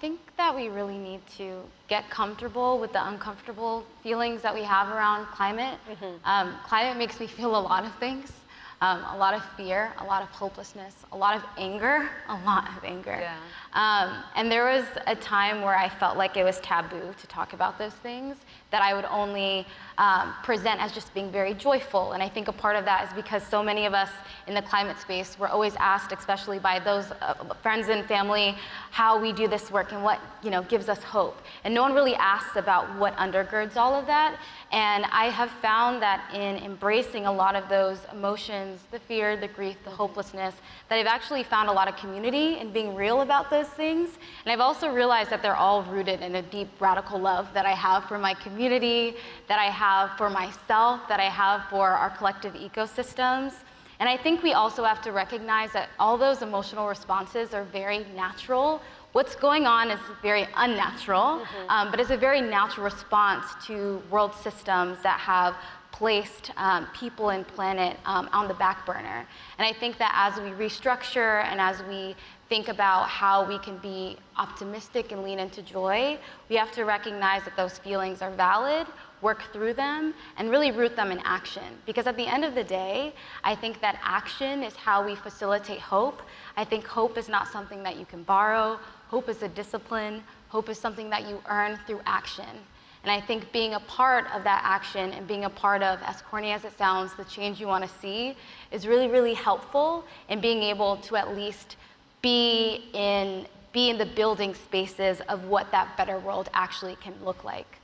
think that we really need to get comfortable with the uncomfortable feelings that we have around climate. Climate makes me feel a lot of things. A lot of fear, a lot of hopelessness, a lot of anger, Yeah. And there was a time where I felt like it was taboo to talk about those things, that I would only present as just being very joyful. And I think a part of that is because so many of us in the climate space were always asked, especially by those friends and family, how we do this work and what gives us hope. And no one really asks about what undergirds all of that. And I have found that in embracing a lot of those emotions, the fear, the grief, the hopelessness, that I've actually found a lot of community in being real about those things. And I've also realized that they're all rooted in a deep radical love that I have for my community, that I have for myself, that I have for our collective ecosystems. And I think we also have to recognize that all those emotional responses are very natural. What's going on is very unnatural, but it's a very natural response to world systems that have placed people and planet on the back burner. And I think that as we restructure and as we think about how we can be optimistic and lean into joy, we have to recognize that those feelings are valid, work through them, and really root them in action. Because at the end of the day, I think that action is how we facilitate hope. I think hope is not something that you can borrow. Hope is a discipline. Hope is something that you earn through action. And I think being a part of that action and being a part of, as corny as it sounds, the change you want to see is really, really helpful in being able to at least be in the building spaces of what that better world actually can look like.